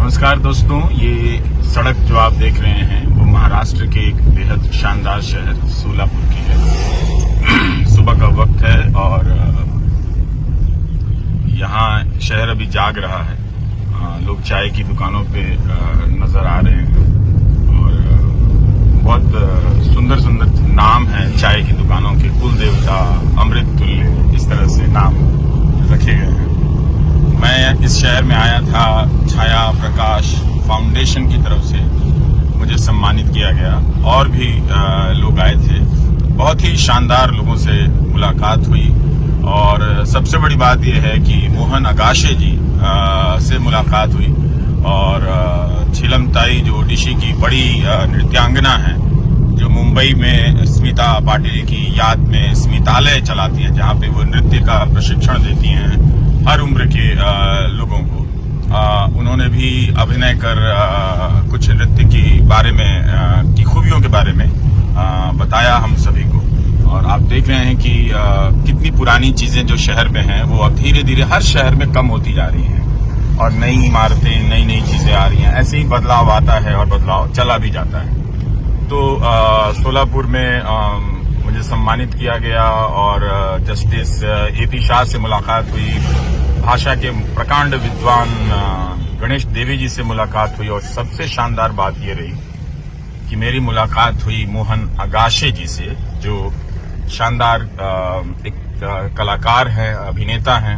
नमस्कार दोस्तों, ये सड़क जो आप देख रहे हैं वो महाराष्ट्र के एक बेहद शानदार शहर सोलापुर की है। सुबह का वक्त है और यहाँ शहर अभी जाग रहा है। लोग चाय की दुकानों पे नजर आ रहे हैं और बहुत सुंदर सुंदर नाम है चाय की दुकानों के। कुल देवता, अमृत तुल्य, इस तरह से नाम रखे गए हैं। मैं इस शहर में आया था छाया प्रकाश फाउंडेशन की तरफ से, मुझे सम्मानित किया गया और भी लोग आए थे। बहुत ही शानदार लोगों से मुलाकात हुई और सबसे बड़ी बात यह है कि मोहन अगाशे जी से मुलाकात हुई और झिलमताई जो ओडिशी की बड़ी नृत्यांगना है, जो मुंबई में स्मिता पाटिल की याद में स्मितालय चलाती हैं, जहाँ पे वो नृत्य का प्रशिक्षण देती हैं हर उम्र के लोगों को। उन्होंने भी अभिनय कर कुछ नृत्य की बारे में की खूबियों के बारे में बताया हम सभी को। और आप देख रहे हैं कि कितनी पुरानी चीजें जो शहर में हैं वो अब धीरे धीरे हर शहर में कम होती जा रही हैं और नई इमारतें, नई नई चीजें आ रही हैं। ऐसे ही बदलाव आता है और बदलाव चला भी जाता है। तो सोलापुर में मुझे सम्मानित किया गया और जस्टिस एपी शाह से मुलाकात हुई, भाषा के प्रकांड विद्वान गणेश देवी जी से मुलाकात हुई और सबसे शानदार बात यह रही कि मेरी मुलाकात हुई मोहन अगाशे जी से, जो शानदार एक कलाकार हैं, अभिनेता हैं।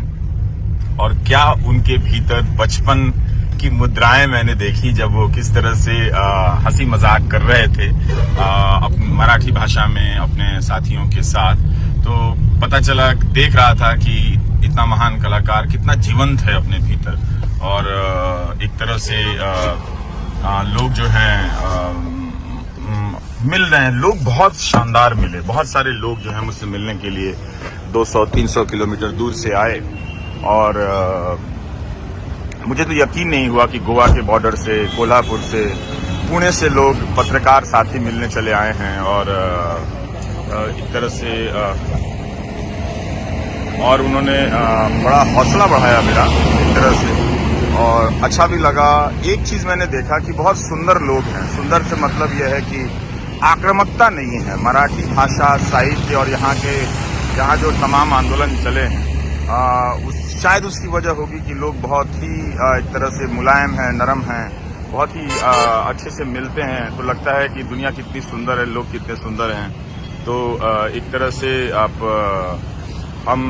और क्या उनके भीतर बचपन की मुद्राएं मैंने देखी जब वो किस तरह से हंसी मजाक कर रहे थे मराठी भाषा में अपने साथियों के साथ। तो पता चला, देख रहा था कि इतना महान कलाकार कितना जीवंत है अपने भीतर। और एक तरह से लोग जो हैं मिल रहे हैं। लोग बहुत शानदार मिले, बहुत सारे लोग जो हैं मुझसे मिलने के लिए 200-300 किलोमीटर दूर से आए और मुझे तो यकीन नहीं हुआ कि गोवा के बॉर्डर से, कोल्हापुर से, पुणे से लोग पत्रकार साथी मिलने चले आए हैं। और एक तरह से और उन्होंने बड़ा हौसला बढ़ाया मेरा एक तरह से और अच्छा भी लगा। एक चीज मैंने देखा कि बहुत सुंदर लोग हैं। सुंदर से मतलब यह है कि आक्रामकता नहीं है। मराठी भाषा, साहित्य और यहाँ जो तमाम आंदोलन चले हैं शायद उसकी वजह होगी कि लोग बहुत ही एक तरह से मुलायम हैं, नरम हैं, बहुत ही अच्छे से मिलते हैं। तो लगता है कि दुनिया कितनी सुंदर है, लोग कितने सुंदर हैं। तो एक तरह से हम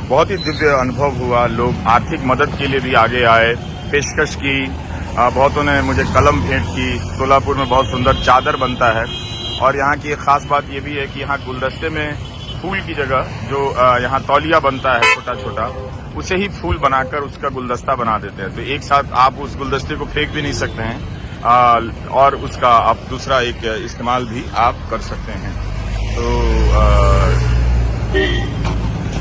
बहुत ही दिव्य अनुभव हुआ। लोग आर्थिक मदद के लिए भी आगे आए, पेशकश की। बहुतों ने मुझे कलम भेंट की। सोलापुर में बहुत सुंदर चादर बनता है और यहाँ की एक खास बात ये भी है कि यहाँ गुलदस्ते में फूल की जगह जो यहाँ तौलिया बनता है छोटा छोटा, उसे ही फूल बनाकर उसका गुलदस्ता बना देते हैं। तो एक साथ आप उस गुलदस्ते को फेंक भी नहीं सकते हैं और उसका आप दूसरा एक इस्तेमाल भी आप कर सकते हैं। तो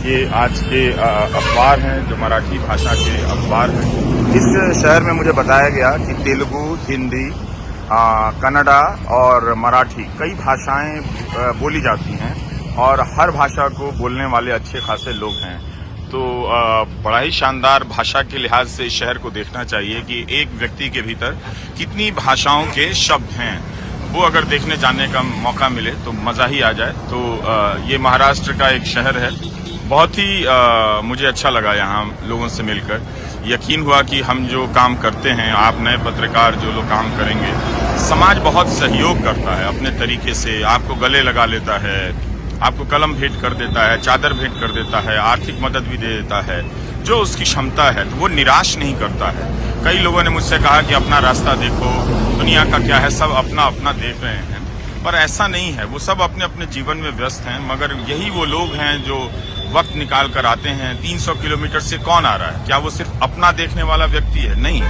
ये आज के अखबार हैं जो मराठी भाषा के अखबार हैं। इस शहर में मुझे बताया गया कि तेलुगु, हिंदी, कन्नड़ा और मराठी कई भाषाएं बोली जाती हैं और हर भाषा को बोलने वाले अच्छे खासे लोग हैं। तो बड़ा ही शानदार भाषा के लिहाज से इस शहर को देखना चाहिए कि एक व्यक्ति के भीतर कितनी भाषाओं के शब्द हैं। वो अगर देखने जाने का मौका मिले तो मजा ही आ जाए। तो ये महाराष्ट्र का एक शहर है। बहुत ही मुझे अच्छा लगा यहाँ लोगों से मिलकर। यकीन हुआ कि हम जो काम करते हैं, आप नए पत्रकार जो लोग काम करेंगे, समाज बहुत सहयोग करता है अपने तरीके से। आपको गले लगा लेता है, आपको कलम भेंट कर देता है, चादर भेंट कर देता है, आर्थिक मदद भी दे देता है जो उसकी क्षमता है। तो वो निराश नहीं करता है। कई लोगों ने मुझसे कहा कि अपना रास्ता देखो, दुनिया का क्या है, सब अपना अपना देख रहे हैं। पर ऐसा नहीं है, वो सब अपने अपने जीवन में व्यस्त हैं। मगर यही वो लोग हैं जो वक्त निकाल कर आते हैं। 300 किलोमीटर से कौन आ रहा है? क्या वो सिर्फ अपना देखने वाला व्यक्ति है? नहीं।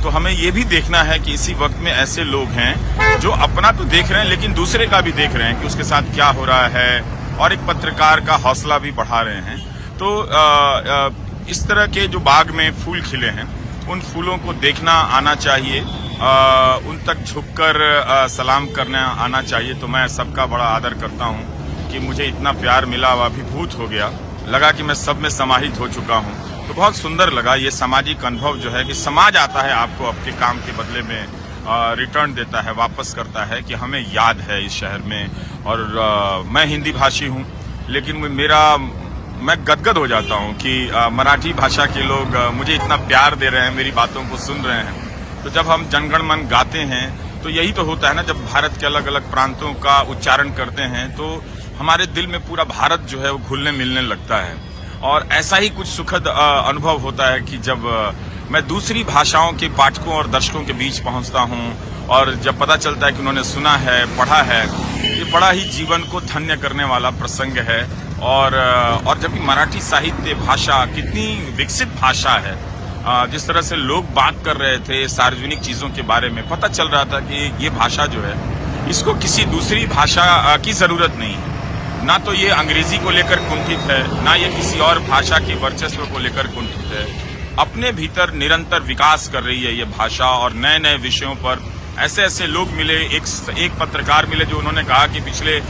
तो हमें ये भी देखना है कि इसी वक्त में ऐसे लोग हैं जो अपना तो देख रहे हैं लेकिन दूसरे का भी देख रहे हैं कि उसके साथ क्या हो रहा है और एक पत्रकार का हौसला भी बढ़ा रहे हैं। तो इस तरह के जो बाग में फूल खिले हैं, उन फूलों को देखना आना चाहिए, उन तक झुककर सलाम करना आना चाहिए। तो मैं सबका बड़ा आदर करता हूं कि मुझे इतना प्यार मिला, अभिभूत हो गया, लगा कि मैं सब में समाहित हो चुका हूं। तो बहुत सुंदर लगा। ये सामाजिक अनुभव जो है कि समाज आता है आपको आपके काम के बदले में रिटर्न देता है, वापस करता है कि हमें याद है इस शहर में। और मैं हिंदी भाषी हूँ, लेकिन मैं गदगद हो जाता हूँ कि मराठी भाषा के लोग मुझे इतना प्यार दे रहे हैं, मेरी बातों को सुन रहे हैं। तो जब हम जनगण मन गाते हैं तो यही तो होता है ना, जब भारत के अलग अलग प्रांतों का उच्चारण करते हैं तो हमारे दिल में पूरा भारत जो है वो घुलने मिलने लगता है। और ऐसा ही कुछ सुखद अनुभव होता है कि जब मैं दूसरी भाषाओं के पाठकों और दर्शकों के बीच पहुंचता हूं और जब पता चलता है कि उन्होंने सुना है, पढ़ा है, ये बड़ा ही जीवन को धन्य करने वाला प्रसंग है। और जबकि मराठी साहित्य भाषा कितनी विकसित भाषा है, जिस तरह से लोग बात कर रहे थे सार्वजनिक चीजों के बारे में, पता चल रहा था कि ये भाषा जो है इसको किसी दूसरी भाषा की जरूरत नहीं है। ना तो ये अंग्रेजी को लेकर कुंठित है, ना ये किसी और भाषा के वर्चस्व को लेकर कुंठित है। अपने भीतर निरंतर विकास कर रही है ये भाषा। और नए नए विषयों पर ऐसे ऐसे लोग मिले। एक पत्रकार मिले जो उन्होंने कहा कि पिछले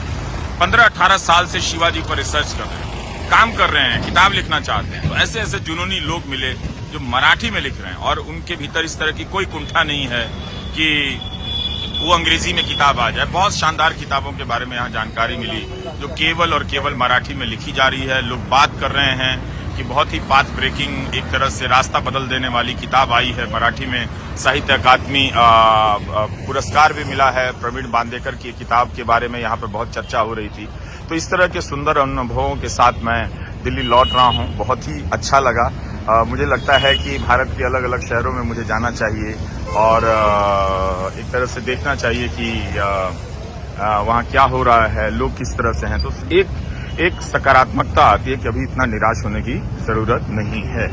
15-18 साल से शिवाजी पर रिसर्च कर रहे हैं, काम कर रहे हैं, किताब लिखना चाहते हैं। तो ऐसे ऐसे जुनूनी लोग मिले जो मराठी में लिख रहे हैं और उनके भीतर इस तरह की कोई कुंठा नहीं है कि वो अंग्रेजी में किताब आ जाए। बहुत शानदार किताबों के बारे में यहाँ जानकारी मिली जो केवल और केवल मराठी में लिखी जा रही है। लोग बात कर रहे हैं कि बहुत ही पाथ ब्रेकिंग, एक तरह से रास्ता बदल देने वाली किताब आई है मराठी में। साहित्य अकादमी पुरस्कार भी मिला है। प्रवीण बांदेकर की किताब के बारे में यहाँ पर बहुत चर्चा हो रही थी। तो इस तरह के सुंदर अनुभवों के साथ मैं दिल्ली लौट रहा हूँ। बहुत ही अच्छा लगा। मुझे लगता है कि भारत के अलग अलग शहरों में मुझे जाना चाहिए और एक तरह से देखना चाहिए कि वहाँ क्या हो रहा है, लोग किस तरह से हैं। तो एक सकारात्मकता आती है कि अभी इतना निराश होने की जरूरत नहीं है।